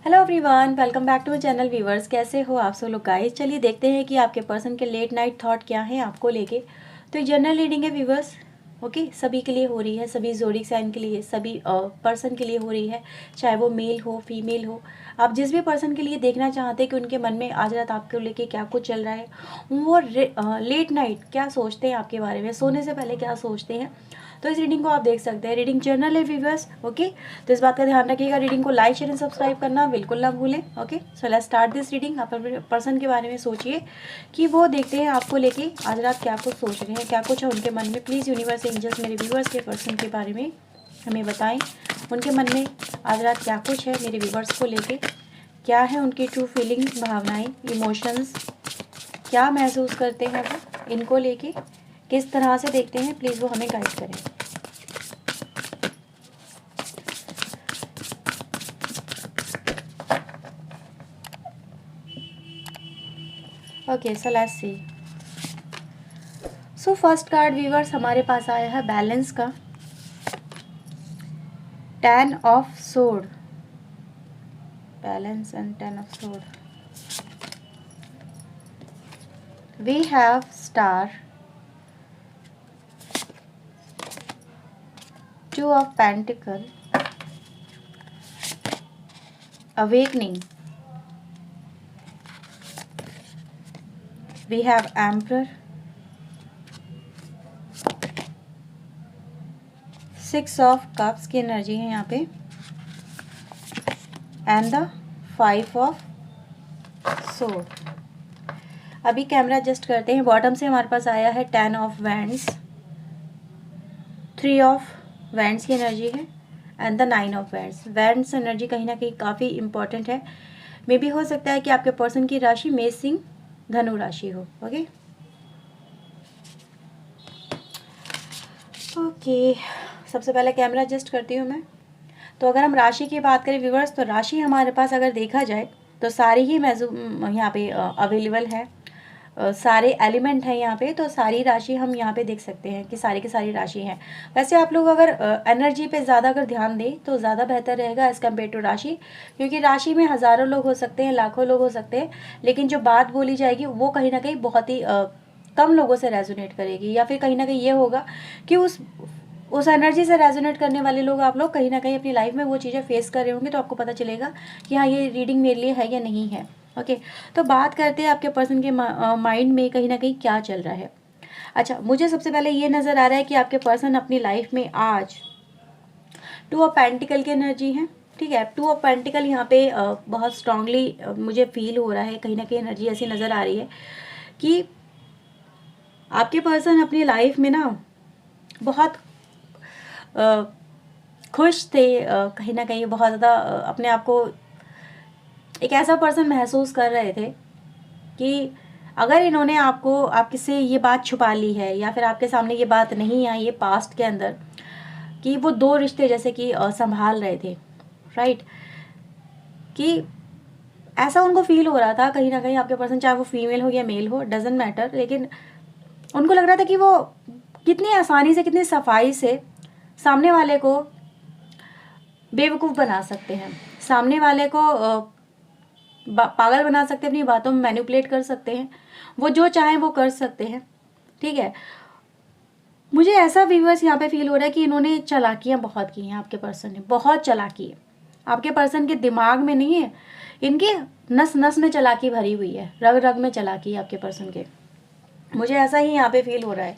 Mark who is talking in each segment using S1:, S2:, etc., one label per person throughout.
S1: Hello everyone, welcome back to channel viewers. कैसे हो आप सब लोग गाइस। चलिए देखते हैं कि आपके पर्सन के लेट नाइट थॉट क्या हैं आपको लेके। तो ये जनरल रीडिंग है व्यूवर्स, ओके। सभी के लिए हो रही है, सभी ज़ोडिक साइन के लिए, सभी पर्सन के लिए हो रही है, चाहे वो मेल हो फीमेल हो। आप जिस भी पर्सन के लिए देखना चाहते हैं कि उनके मन में आज रात आपको लेके क्या कुछ चल रहा है, वो लेट नाइट क्या सोचते हैं आपके बारे में, सोने से पहले क्या सोचते हैं, तो इस रीडिंग को आप देख सकते हैं। रीडिंग जर्नल है व्यूवर्स, ओके। तो इस बात का ध्यान रखिएगा, रीडिंग को लाइक शेयर एंड सब्सक्राइब करना बिल्कुल ना भूलें, okay. So let's start this reading. आप अपने पर्सन के बारे में सोचिए कि वो देखते हैं आपको लेके आज रात क्या कुछ सोच रहे हैं, क्या कुछ है उनके मन में। प्लीज़ यूनिवर्स एंजल्स मेरे व्यूवर्स के पर्सन के बारे में हमें बताएं, उनके मन में आज रात क्या कुछ है, मेरे व्यूवर्स को लेके क्या है उनकी ट्रू फीलिंग, भावनाएं, इमोशंस, क्या महसूस करते हैं वो इनको लेके, किस तरह से देखते हैं। प्लीज़ वो हमें गाइड करें। Okay, so let's see. So first card viewers हमारे पास आया है बैलेंस का, 10 of sword, balance and 10 of sword. We have star, 2 of pentacle, awakening, we have emperor, 6 of cups की एनर्जी है यहाँ पे, एंड द 5 ऑफ सोर्ड। अभी कैमरा एडजस्ट करते हैं। बॉटम से हमारे पास आया है 10 ऑफ वैंड्स, 3 ऑफ वैंड्स की एनर्जी है, and the 9 of wands. Wands energy कहीं ना कहीं काफ़ी इंपॉर्टेंट है। मे भी हो सकता है कि आपके पर्सन की राशि मेष सिंह धनु राशि हो, ओके। ओके, सबसे पहले कैमरा एडजस्ट करती हूँ मैं। तो अगर हम राशि की बात करें व्यूवर्स, तो राशि हमारे पास अगर देखा जाए तो सारी ही यहाँ पे अवेलेबल है, सारे एलिमेंट हैं यहाँ पे। तो सारी राशि हम यहाँ पे देख सकते हैं कि सारी की सारी राशि हैं। वैसे आप लोग अगर एनर्जी पे ज़्यादा अगर ध्यान दें तो ज़्यादा बेहतर रहेगा एज़ कम्पेयर टू राशि, क्योंकि राशि में हज़ारों लोग हो सकते हैं, लाखों लोग हो सकते हैं, लेकिन जो बात बोली जाएगी वो कहीं ना कहीं बहुत ही कम लोगों से रेजोनेट करेगी, या फिर कहीं ना कहीं ये होगा कि उस एनर्जी से रेजोनेट करने वाले लोग आप लोग कहीं ना कहीं अपनी लाइफ में वो चीज़ें फेस कर रहे होंगे, तो आपको पता चलेगा कि हाँ ये रीडिंग मेरे लिए है या नहीं है, ओके। तो बात करते हैं आपके पर्सन के माइंड में कहीं ना कहीं क्या चल रहा है। अच्छा, मुझे सबसे पहले ये नज़र आ रहा है कि आपके पर्सन अपनी लाइफ में आज 2 ऑफ पेंटिकल की एनर्जी है, ठीक है। 2 ऑफ पेंटिकल यहाँ पे बहुत स्ट्रांगली मुझे फील हो रहा है, कहीं ना कहीं एनर्जी ऐसी नज़र आ रही है कि आपके पर्सन अपनी लाइफ में ना बहुत खुश थे, कहीं ना कहीं बहुत ज़्यादा अपने आप को एक ऐसा पर्सन महसूस कर रहे थे कि अगर इन्होंने आपको आपके से ये बात छुपा ली है, या फिर आपके सामने ये बात नहीं आई है पास्ट के अंदर, कि वो 2 रिश्ते जैसे कि संभाल रहे थे, राइट, कि ऐसा उनको फील हो रहा था कहीं ना कहीं आपके पर्सन, चाहे वो फीमेल हो या मेल हो, डजेंट मैटर, लेकिन उनको लग रहा था कि वो कितनी आसानी से, कितनी सफाई से सामने वाले को बेवकूफ़ बना सकते हैं, सामने वाले को पागल बना सकते हैं, अपनी बातों में मैनिपुलेट कर सकते हैं, वो जो चाहें वो कर सकते हैं, ठीक है। मुझे ऐसा व्यूअर्स यहाँ पे फील हो रहा है कि इन्होंने चालाकियाँ बहुत की हैं, आपके पर्सन ने बहुत चालाकी है। आपके पर्सन के दिमाग में नहीं है, इनके नस नस में चालाकी भरी हुई है, रग रग में चालाकी है आपके पर्सन के। मुझे ऐसा ही यहाँ पे फील हो रहा है।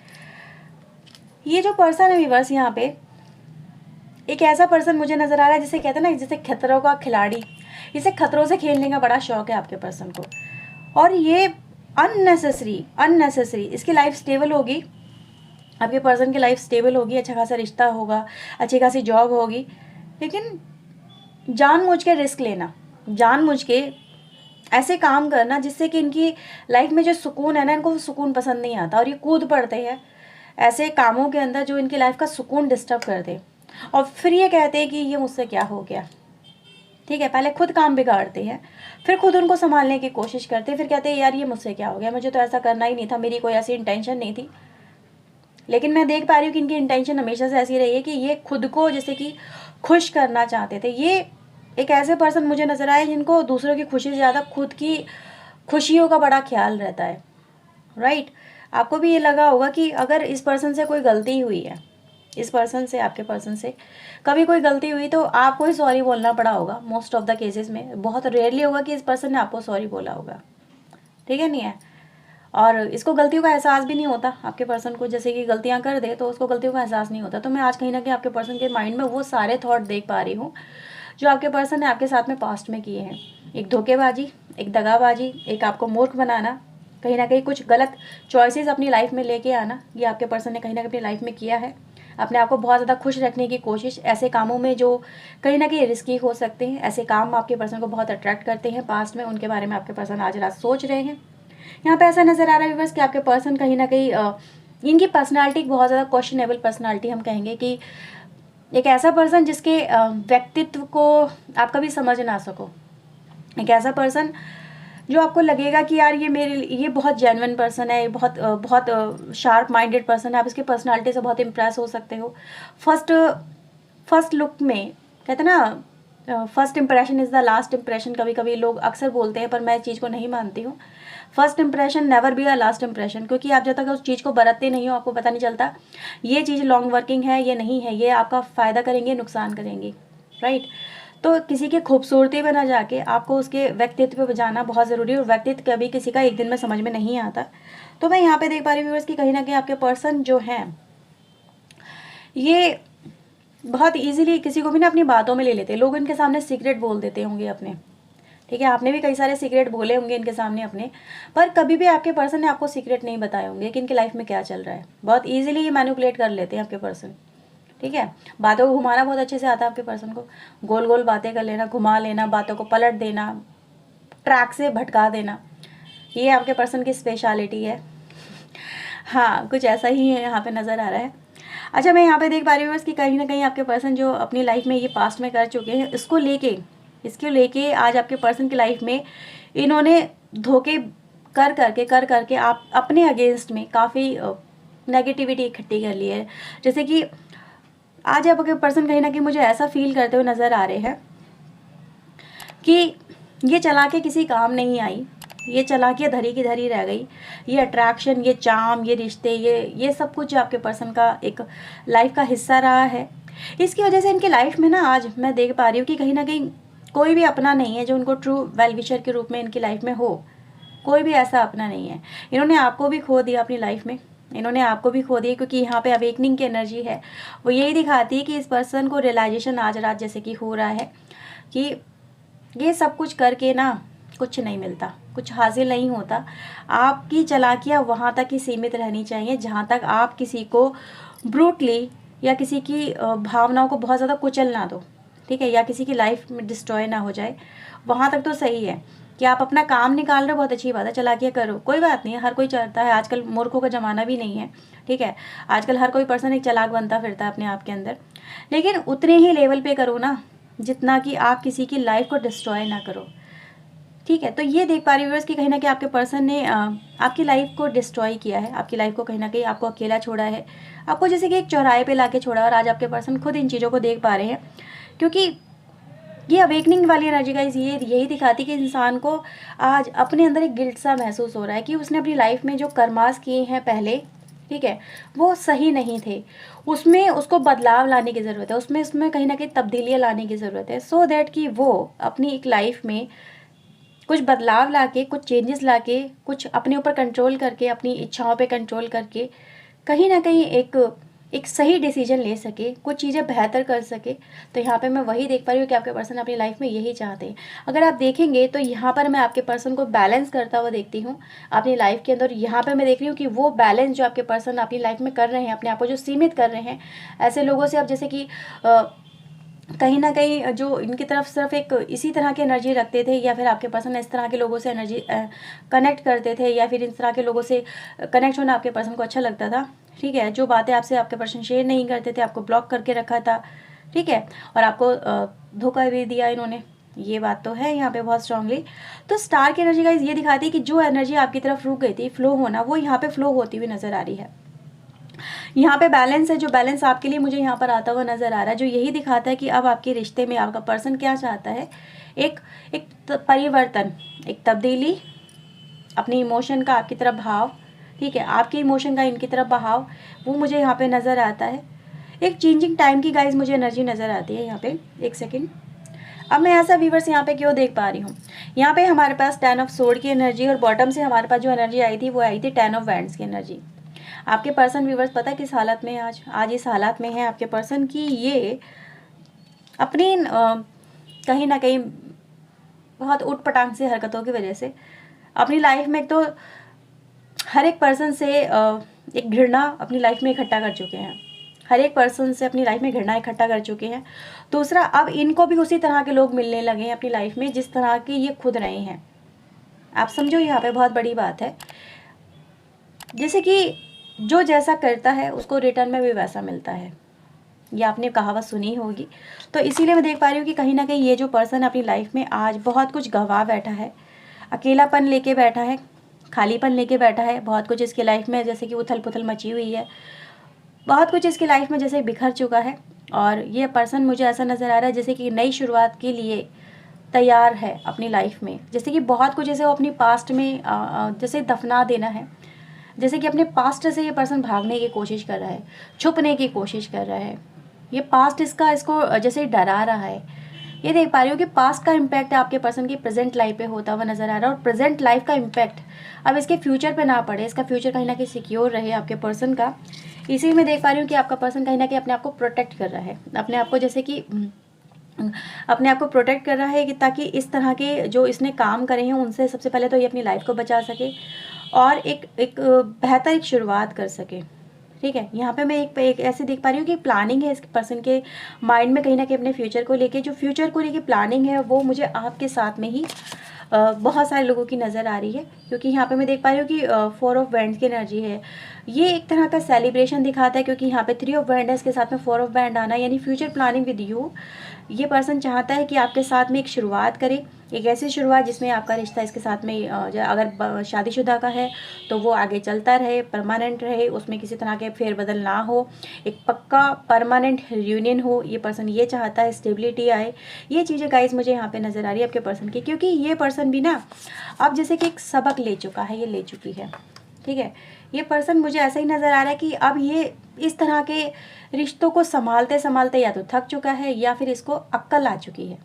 S1: ये जो पर्सन है व्यूअर्स, यहाँ पे एक ऐसा पर्सन मुझे नज़र आ रहा है जिसे कहते हैं ना, जैसे खतरों का खिलाड़ी, इसे खतरों से खेलने का बड़ा शौक है आपके पर्सन को, और ये अननेसेसरी इसकी लाइफ स्टेबल होगी, आपके पर्सन की लाइफ स्टेबल होगी, अच्छा खासा रिश्ता होगा, अच्छी खासी जॉब होगी, लेकिन जानबूझ के रिस्क लेना, जानबूझ के ऐसे काम करना जिससे कि इनकी लाइफ में जो सुकून है ना, इनको वो सुकून पसंद नहीं आता, और ये कूद पड़ते हैं ऐसे कामों के अंदर जो इनकी लाइफ का सुकून डिस्टर्ब कर दे, और फिर ये कहते हैं कि ये मुझसे क्या हो गया, ठीक है। पहले खुद काम बिगाड़ते हैं, फिर खुद उनको संभालने की कोशिश करते हैं, फिर कहते हैं यार ये मुझसे क्या हो गया, मुझे तो ऐसा करना ही नहीं था, मेरी कोई ऐसी इंटेंशन नहीं थी। लेकिन मैं देख पा रही हूँ कि इनकी इंटेंशन हमेशा से ऐसी रही है कि ये खुद को जैसे कि खुश करना चाहते थे, ये एक ऐसे पर्सन मुझे नज़र आए जिनको दूसरों की खुशी से ज़्यादा खुद की खुशियों का बड़ा ख्याल रहता है, राइट। आपको भी ये लगा होगा कि अगर इस पर्सन से कोई गलती हुई है, इस पर्सन से, आपके पर्सन से कभी कोई गलती हुई तो आपको ही सॉरी बोलना पड़ा होगा। मोस्ट ऑफ द केसेस में बहुत रेयरली होगा कि इस पर्सन ने आपको सॉरी बोला होगा, ठीक है, नहीं है। और इसको गलतियों का एहसास भी नहीं होता आपके पर्सन को, जैसे कि गलतियां कर दे तो उसको गलतियों का एहसास नहीं होता। तो मैं आज कहीं ना कहीं आपके पर्सन के माइंड में वो सारे थॉट देख पा रही हूँ जो आपके पर्सन ने आपके साथ में पास्ट में किए हैं। एक धोखेबाजी, एक दगाबाजी, एक आपको मूर्ख बनाना, कहीं ना कहीं कुछ गलत चॉइसेस अपनी लाइफ में लेके आना, ये आपके पर्सन ने कहीं ना कहीं अपनी लाइफ में किया है। अपने आप को बहुत ज़्यादा खुश रखने की कोशिश, ऐसे कामों में जो कहीं ना कहीं रिस्की हो सकते हैं, ऐसे काम आपके पर्सन को बहुत अट्रैक्ट करते हैं पास्ट में, उनके बारे में आपके पर्सन आज रात सोच रहे हैं। यहाँ पे ऐसा नज़र आ रहा है व्यूअर्स कि आपके पर्सन कहीं ना कहीं इनकी पर्सनालिटी बहुत ज़्यादा क्वेश्चनेबल पर्सनालिटी हम कहेंगे, कि एक ऐसा पर्सन जिसके व्यक्तित्व को आप कभी समझ ना सको, एक ऐसा पर्सन जो आपको लगेगा कि यार ये बहुत जेन्युइन पर्सन है, ये बहुत शार्प माइंडेड पर्सन है, आप इसकी पर्सनालिटी से बहुत इम्प्रेस हो सकते हो। फर्स्ट लुक में कहते हैं ना, first impression is the last impression, कभी कभी लोग अक्सर बोलते हैं, पर मैं इस चीज़ को नहीं मानती हूँ। First impression never be a last impression, क्योंकि आप जब तक उस चीज़ को बरतते नहीं हो आपको पता नहीं चलता ये चीज़ लॉन्ग वर्किंग है ये नहीं है, ये आपका फ़ायदा करेंगे नुकसान करेंगे, राइट। तो किसी की खूबसूरती में ना जाके आपको उसके व्यक्तित्व पे जाना बहुत ज़रूरी है, और व्यक्तित्व कभी किसी का एक दिन में समझ में नहीं आता। तो मैं यहाँ पे देख पा रही हूँ व्यूअर्स कि कहीं ना कहीं आपके पर्सन जो हैं ये बहुत इजीली किसी को भी ना अपनी बातों में ले लेते हैं। लोग इनके सामने सीक्रेट बोल देते होंगे अपने, ठीक है, आपने भी कई सारे सीक्रेट बोले होंगे इनके सामने अपने, पर कभी भी आपके पर्सन ने आपको सीक्रेट नहीं बताए होंगे कि इनकी लाइफ में क्या चल रहा है। बहुत इजीली ये मैनिपुलेट कर लेते हैं आपके पर्सन, ठीक है। बातों को घुमाना बहुत अच्छे से आता है आपके पर्सन को, गोल गोल बातें कर लेना, घुमा लेना, बातों को पलट देना, ट्रैक से भटका देना, ये आपके पर्सन की स्पेशलिटी है। हाँ, कुछ ऐसा ही है यहाँ पे नज़र आ रहा है। अच्छा, मैं यहाँ पे देख पा रही हूँ कि कहीं ना कहीं आपके पर्सन जो अपनी लाइफ में ये पास्ट में कर चुके हैं, इसको लेके आज आपके पर्सन की लाइफ में इन्होंने धोखे कर करके आप अपने अगेंस्ट में काफ़ी नेगेटिविटी इकट्ठी कर ली है। जैसे कि आज आपके पर्सन कहीं ना कहीं मुझे ऐसा फील करते हुए नज़र आ रहे हैं कि ये चालाकी किसी काम नहीं आई, ये चालाकियाँ धरी की धरी रह गई, ये अट्रैक्शन, ये चार्म, ये रिश्ते, ये सब कुछ आपके पर्सन का एक लाइफ का हिस्सा रहा है। इसकी वजह से इनकी लाइफ में ना आज मैं देख पा रही हूँ कि कहीं ना कहीं कोई भी अपना नहीं है जो उनको ट्रू वेल विशर के रूप में इनकी लाइफ में हो। कोई भी ऐसा अपना नहीं है। इन्होंने आपको भी खो दिया अपनी लाइफ में, इन्होंने आपको भी खो दिया, क्योंकि यहाँ पे अवेकनिंग की एनर्जी है, वो यही दिखाती है कि इस पर्सन को रियलाइजेशन आज रात जैसे कि हो रहा है कि ये सब कुछ करके ना कुछ नहीं मिलता, कुछ हासिल नहीं होता। आपकी चालाकियाँ वहाँ तक ही सीमित रहनी चाहिए जहाँ तक आप किसी को ब्रूटली या किसी की भावनाओं को बहुत ज़्यादा कुचल ना दो, ठीक है, या किसी की लाइफ में डिस्ट्रॉय ना हो जाए। वहाँ तक तो सही है कि आप अपना काम निकाल रहे हो, बहुत अच्छी बात है, चालाकियाँ करो, कोई बात नहीं है, हर कोई चाहता है। आजकल मूर्खों का ज़माना भी नहीं है, ठीक है, आजकल हर कोई पर्सन एक चालाक बनता फिरता है अपने आप के अंदर, लेकिन उतने ही लेवल पे करो ना जितना कि आप किसी की लाइफ को डिस्ट्रॉय ना करो, ठीक है। तो ये देख पा रही हूँ कि कहीं ना कहीं आपके पर्सन ने आपकी लाइफ को डिस्ट्रॉय किया है, आपकी लाइफ को कहीं ना कहीं आपको अकेला छोड़ा है, आपको जैसे कि एक चौराहे पे लाके छोड़ा, और आज आपके पर्सन खुद इन चीज़ों को देख पा रहे हैं, क्योंकि ये अवेकनिंग वाली एनर्जी का ये यही दिखाती कि इंसान को आज अपने अंदर एक गिल्ट सा महसूस हो रहा है कि उसने अपनी लाइफ में जो कर्मास किए हैं पहले, ठीक है, वो सही नहीं थे, उसमें उसको बदलाव लाने की ज़रूरत है, उसमें कहीं ना कहीं तब्दीलियाँ लाने की ज़रूरत है, सो दैट कि वो अपनी एक लाइफ में कुछ बदलाव लाके, कुछ चेंजेस लाके, कुछ अपने ऊपर कंट्रोल करके, अपनी इच्छाओं पे कंट्रोल करके कहीं ना कहीं एक सही डिसीजन ले सके, कुछ चीज़ें बेहतर कर सके। तो यहाँ पे मैं वही देख पा रही हूँ कि आपके पर्सन अपनी लाइफ में यही चाहते हैं। अगर आप देखेंगे तो यहाँ पर मैं आपके पर्सन को बैलेंस करता हुआ देखती हूँ अपनी लाइफ के अंदर। यहाँ पर मैं देख रही हूँ कि वो बैलेंस जो आपके पर्सन अपनी लाइफ में कर रहे हैं, अपने आप को जो सीमित कर रहे हैं ऐसे लोगों से, अब जैसे कि कहीं ना कहीं जो इनकी तरफ सिर्फ एक इसी तरह की एनर्जी रखते थे, या फिर आपके पर्सन इस तरह के लोगों से एनर्जी कनेक्ट करते थे, या फिर इस तरह के लोगों से कनेक्ट होना आपके पर्सन को अच्छा लगता था, ठीक है, जो बातें आपसे आपके पर्सन शेयर नहीं करते थे, आपको ब्लॉक करके रखा था, ठीक है, और आपको धोखा भी दिया इन्होंने, ये बात तो है यहाँ पे बहुत स्ट्रांगली। तो स्टार की एनर्जी का ये दिखाती है कि जो एनर्जी आपकी तरफ रुक गई थी फ्लो होना, वो यहाँ पे फ्लो होती हुई नजर आ रही है। यहाँ पे बैलेंस है, जो बैलेंस आपके लिए मुझे यहाँ पर आता हुआ नज़र आ रहा है, जो यही दिखाता है कि अब आपके रिश्ते में आपका पर्सन क्या चाहता है, एक एक परिवर्तन, एक तब्दीली, अपने इमोशन का आपकी तरफ भाव, ठीक है, आपके इमोशन का इनकी तरफ बहाव, वो मुझे यहाँ पे नज़र आता है। एक चेंजिंग टाइम की गाइज मुझे एनर्जी नज़र आती है यहाँ पे। एक सेकेंड, अब मैं ऐसा व्यूवर्स यहाँ पे क्यों देख पा रही हूँ, यहाँ पे हमारे पास 10 ऑफ सोर्ड की एनर्जी और बॉटम से हमारे पास जो एनर्जी आई थी वो आई थी 10 ऑफ वैंड्स की एनर्जी। आपके पर्सन व्यूवर्स पता है किस हालत में है आज इस हालत में है आपके पर्सन की, ये अपनी कहीं ना कहीं बहुत उठ पटांग से हरकतों की वजह से अपनी लाइफ में, एक तो हर एक पर्सन से एक घृणा अपनी लाइफ में इकट्ठा कर चुके हैं, हर एक पर्सन से अपनी लाइफ में घृणा इकट्ठा कर चुके हैं। दूसरा, अब इनको भी उसी तरह के लोग मिलने लगे हैं अपनी लाइफ में जिस तरह के ये खुद रहे हैं। आप समझो यहाँ पे बहुत बड़ी बात है, जैसे कि जो जैसा करता है उसको रिटर्न में भी वैसा मिलता है, ये आपने कहावत सुनी होगी। तो इसीलिए मैं देख पा रही हूँ कि कहीं ना कहीं ये जो पर्सन अपनी लाइफ में आज बहुत कुछ गंवा बैठा है, अकेलापन लेके बैठा है, खालीपन लेके बैठा है, बहुत कुछ इसकी लाइफ में जैसे कि उथल पुथल मची हुई है, बहुत कुछ इसकी लाइफ में जैसे बिखर चुका है। और ये पर्सन मुझे ऐसा नज़र आ रहा है जैसे कि नई शुरुआत के लिए तैयार है अपनी लाइफ में, जैसे कि बहुत कुछ जैसे वो अपनी पास्ट में जैसे दफना देना है, जैसे कि अपने पास्ट से ये पर्सन भागने की कोशिश कर रहा है, छुपने की कोशिश कर रहा है। ये पास्ट इसको जैसे डरा रहा है। ये देख पा रही हूँ कि पास्ट का इम्पैक्ट आपके पर्सन की प्रेजेंट लाइफ पे होता हुआ नज़र आ रहा है, और प्रेजेंट लाइफ का इम्पैक्ट अब इसके फ्यूचर पे ना पड़े, इसका फ्यूचर कहीं ना कहीं सिक्योर रहे आपके पर्सन का। इसी में देख पा रही हूँ कि आपका पर्सन कहीं ना कहीं अपने आप को प्रोटेक्ट कर रहा है, अपने आप को जैसे कि अपने आप को प्रोटेक्ट कर रहा है कि ताकि इस तरह के जो इसने काम करे हैं उनसे सबसे पहले तो ये अपनी लाइफ को बचा सके और एक बेहतर एक शुरुआत कर सके। ठीक है, यहाँ पे मैं एक ऐसे देख पा रही हूँ कि प्लानिंग है इस पर्सन के माइंड में कहीं ना कहीं अपने फ्यूचर को लेके, जो फ्यूचर को लेके प्लानिंग है वो मुझे आपके साथ में ही बहुत सारे लोगों की नज़र आ रही है, क्योंकि यहाँ पे मैं देख पा रही हूँ कि 4 ऑफ वैंड्स की एनर्जी है। ये एक तरह का सेलिब्रेशन दिखाता है, क्योंकि यहाँ पे 3 ऑफ वैंड है, इसके साथ में 4 ऑफ वैंड आना, यानी फ्यूचर प्लानिंग विद यू। ये पर्सन चाहता है कि आपके साथ में एक शुरुआत करे, एक ऐसी शुरुआत जिसमें आपका रिश्ता इसके साथ में अगर शादीशुदा का है तो वो आगे चलता रहे, परमानेंट रहे, उसमें किसी तरह के फेरबदल ना हो, एक पक्का परमानेंट रियूनियन हो। ये पर्सन ये चाहता है, स्टेबिलिटी आए। ये चीज़ें गाइस मुझे यहाँ पे नज़र आ रही है आपके पर्सन की, क्योंकि ये पर्सन भी ना अब जैसे कि एक सबक ले चुका है, ये ले चुकी है। ठीक है, ये पर्सन मुझे ऐसा ही नज़र आ रहा है कि अब ये इस तरह के रिश्तों को संभालते संभालते या तो थक चुका है या फिर इसको अक्ल आ चुकी है।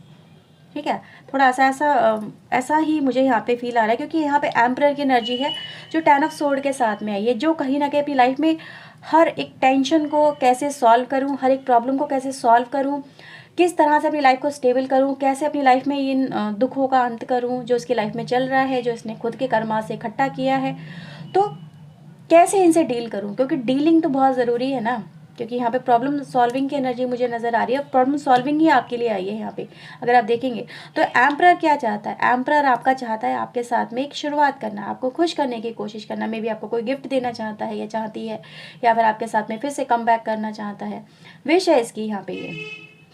S1: ठीक है, थोड़ा ऐसा ही मुझे यहाँ पे फील आ रहा है, क्योंकि यहाँ पे एम्परर की एनर्जी है जो 10 ऑफ सोर्ड के साथ में है। ये जो कहीं ना कहीं अपनी लाइफ में हर एक टेंशन को कैसे सॉल्व करूँ, हर एक प्रॉब्लम को कैसे सॉल्व करूँ, किस तरह से अपनी लाइफ को स्टेबल करूँ, कैसे अपनी लाइफ में इन दुखों का अंत करूँ जो इसकी लाइफ में चल रहा है, जो इसने खुद के कर्मा से इकट्ठा किया है, तो कैसे इनसे डील करूँ, क्योंकि डीलिंग तो बहुत ज़रूरी है ना। क्योंकि यहाँ पे प्रॉब्लम सॉल्विंग की एनर्जी मुझे नज़र आ रही है, प्रॉब्लम सॉल्विंग ही आपके लिए आई है यहाँ पे अगर आप देखेंगे तो। एम्परर क्या चाहता है, एम्परर आपका चाहता है आपके साथ में एक शुरुआत करना, आपको खुश करने की कोशिश करना, मे बी आपको कोई गिफ्ट देना चाहता है या चाहती है, या फिर आपके साथ में फिर से कम बैक करना चाहता है। विश है इसकी यहाँ पे ये,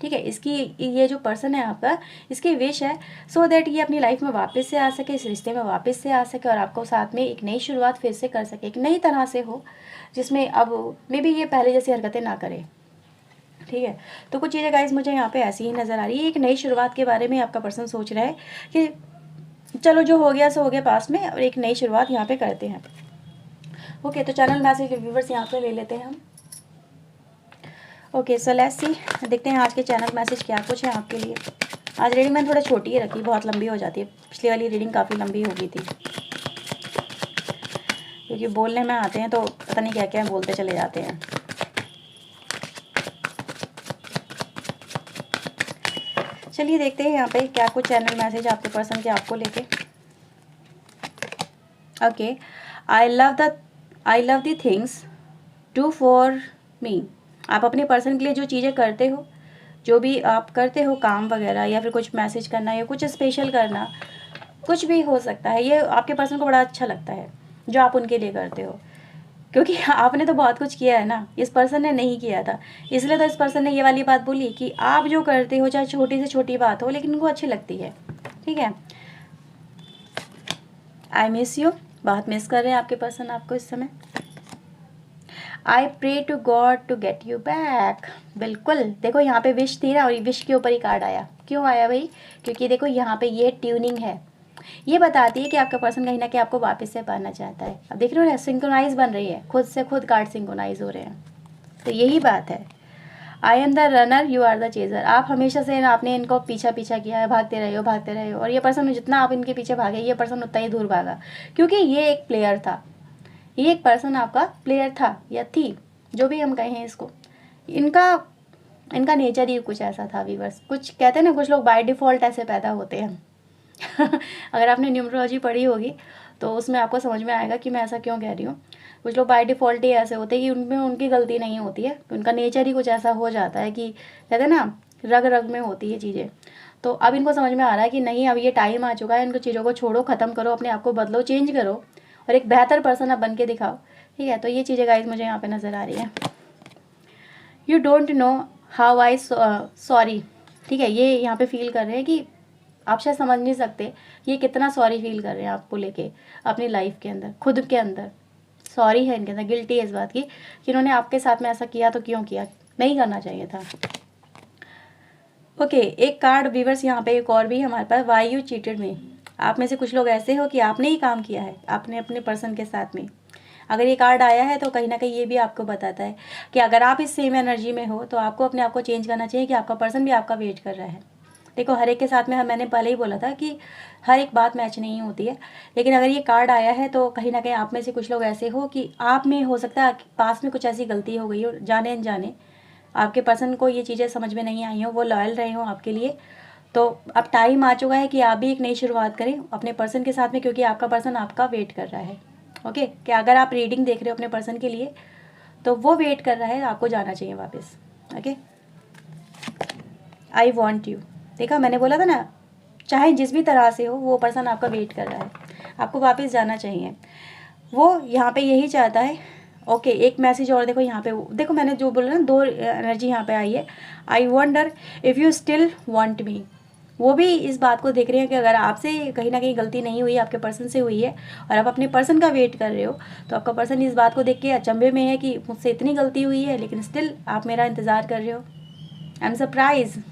S1: ठीक है, इसकी ये जो पर्सन है आपका, इसकी विश है सो दैट ये अपनी लाइफ में वापस से आ सके, इस रिश्ते में वापस से आ सके और आपको साथ में एक नई शुरुआत फिर से कर सके, एक नई तरह से हो जिसमें अब मे बी ये पहले जैसी हरकतें ना करे। ठीक है, तो कुछ चीज़ें गाइस मुझे यहाँ पे ऐसी ही नज़र आ रही है। एक नई शुरुआत के बारे में आपका पर्सन सोच रहा है कि चलो जो हो गया सो हो गया पास में, और एक नई शुरुआत यहाँ पे करते हैं। ओके, तो चैनल मैसेज व्यूवर्स यहाँ पे ले लेते हैं हम। ओके, सो लेट्स सी, देखते हैं आज के चैनल मैसेज क्या कुछ है आपके लिए। आज रीडिंग मैंने थोड़ा छोटी ही रखी, बहुत लंबी हो जाती है, पिछली वाली रीडिंग काफ़ी लंबी हो गई थी, क्योंकि बोलने में आते हैं तो पता नहीं क्या क्या बोलते चले जाते हैं। चलिए देखते हैं यहाँ पे क्या कुछ चैनल मैसेज आपके पर्सन के आपको लेके। Okay, I love the things do for me. आप अपने पर्सन के लिए जो चीज़ें करते हो, जो भी आप करते हो काम वगैरह, या फिर कुछ मैसेज करना या कुछ स्पेशल करना, कुछ भी हो सकता है, ये आपके पर्सन को बड़ा अच्छा लगता है जो आप उनके लिए करते हो, क्योंकि आपने तो बहुत कुछ किया है ना, इस पर्सन ने नहीं किया था, इसलिए तो इस पर्सन ने ये वाली बात बोली कि आप जो करते हो चाहे छोटी से छोटी बात हो लेकिन उनको अच्छी लगती है। ठीक है, आई मिस यू, बहुत मिस कर रहे हैं आपके पर्सन आपको इस समय। I pray to God to get you back. बिल्कुल, देखो यहाँ पे विश थी ना, और विश के ऊपर ही कार्ड आया। क्यों आया भाई? क्योंकि देखो यहाँ पे ये ट्यूनिंग है, ये बताती है कि आपका पर्सन कहीं ना कहीं आपको वापस से पाना चाहता है। अब देख रहे हो ना, सिंक्रोनाइज बन रही है, खुद से खुद कार्ड सिंक्रोनाइज हो रहे हैं। तो यही बात है, I am the runner, you are the chaser. आप हमेशा से आपने इनको पीछा किया है, भागते रहे हो, और ये पर्सन जितना आप इनके पीछे भागे, ये पर्सन उतना ही दूर भागा, क्योंकि ये एक प्लेयर था, ये एक पर्सन आपका प्लेयर था या थी, जो भी हम कहें इसको। इनका नेचर ही कुछ ऐसा था व्यूअर्स। कुछ कहते हैं ना, कुछ लोग बाय डिफ़ॉल्ट ऐसे पैदा होते हैं। अगर आपने न्यूमरोलॉजी पढ़ी होगी तो उसमें आपको समझ में आएगा कि मैं ऐसा क्यों कह रही हूँ। कुछ लोग बाय डिफ़ॉल्ट ही ऐसे होते हैं कि उनमें उनकी गलती नहीं होती है, उनका नेचर ही कुछ ऐसा हो जाता है कि कहते हैं ना, रग रग में होती है चीज़ें। तो अब इनको समझ में आ रहा है कि नहीं, अब ये टाइम आ चुका है, इनको चीज़ों को छोड़ो, ख़त्म करो, अपने आप को बदलो, चेंज करो, और एक बेहतर पर्सन अब बन के दिखाओ। ठीक है, तो ये चीज़ें गाइस मुझे यहाँ पे नज़र आ रही है। You don't know how I sorry. ठीक है, ये यहाँ पे फील कर रहे हैं कि आप शायद समझ नहीं सकते ये कितना सॉरी फील कर रहे हैं आपको लेके, अपनी लाइफ के अंदर, खुद के अंदर सॉरी है इनके अंदर, गिल्टी है इस बात की कि इन्होंने आपके साथ में ऐसा किया, तो क्यों किया, नहीं करना चाहिए था। ओके, एक कार्ड व्यूअर्स यहाँ पे एक और भी हमारे पास, वाई यू चीटेड मी। आप में से कुछ लोग ऐसे हो कि आपने ही काम किया है आपने अपने पर्सन के साथ में। अगर ये कार्ड आया है तो कहीं ना कहीं ये भी आपको बताता है कि अगर आप इस सेम एनर्जी में हो तो आपको अपने आप को चेंज करना चाहिए, कि आपका पर्सन भी आपका वेट कर रहा है। देखो, हर एक के साथ में मैंने पहले ही बोला था कि हर एक बात मैच नहीं होती है, लेकिन अगर ये कार्ड आया है तो कहीं ना कहीं आप में से कुछ लोग ऐसे हो कि आप में हो सकता है पास में कुछ ऐसी गलती हो गई हो, जाने अनजाने आपके पर्सन को ये चीज़ें समझ में नहीं आई हो, वो लॉयल रहे हो आपके लिए। तो अब टाइम आ चुका है कि आप भी एक नई शुरुआत करें अपने पर्सन के साथ में, क्योंकि आपका पर्सन आपका वेट कर रहा है। ओके, कि अगर आप रीडिंग देख रहे हो अपने पर्सन के लिए तो वो वेट कर रहा है, आपको जाना चाहिए वापस। Okay, I want you. देखा, मैंने बोला था ना, चाहे जिस भी तरह से हो वो पर्सन आपका वेट कर रहा है, आपको वापस जाना चाहिए, वो यहाँ पे यही चाहता है। ओके, एक मैसेज और देखो यहाँ पे, देखो मैंने जो बोला ना, दो एनर्जी यहाँ पे आई है। I wonder if you still want me. वो भी इस बात को देख रहे हैं कि अगर आपसे कहीं ना कहीं गलती नहीं हुई, आपके पर्सन से हुई है और आप अपने पर्सन का वेट कर रहे हो, तो आपका पर्सन इस बात को देख के अचंभे में है कि मुझसे इतनी गलती हुई है लेकिन स्टिल आप मेरा इंतज़ार कर रहे हो। I am surprise.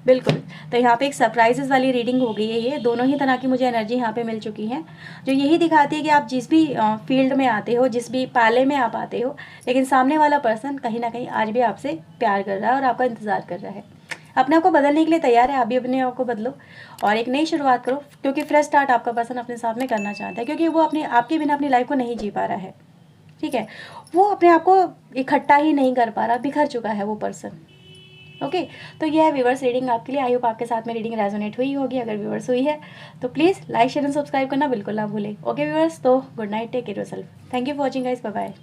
S1: बिल्कुल, तो यहाँ पे एक सरप्राइजेस वाली रीडिंग हो गई है। ये दोनों ही तरह की मुझे एनर्जी यहाँ पे मिल चुकी है, जो यही दिखाती है कि आप जिस भी फील्ड में आते हो, जिस भी पाले में आप आते हो, लेकिन सामने वाला पर्सन कहीं ना कहीं आज भी आपसे प्यार कर रहा है और आपका इंतज़ार कर रहा है, अपने आप को बदलने के लिए तैयार है। आप भी अपने आप को बदलो और एक नई शुरुआत करो, क्योंकि फ्रेश स्टार्ट आपका पर्सन अपने साथ में करना चाहता है, क्योंकि वो आपके बिना अपनी लाइफ को नहीं जी पा रहा है। ठीक है, वो अपने आप को इकट्ठा ही नहीं कर पा रहा, बिखर चुका है वो पर्सन। ओके, तो ये है व्यूवर्स रीडिंग आपके लिए। आई होप आपके साथ में रीडिंग रेजोनेट हुई होगी। अगर व्यूवर्स हुई है तो please like share and subscribe करना बिल्कुल ना भूलें। ओके व्यूवर्स, तो good night, take care yourself, thank you for watching guys, bye bye.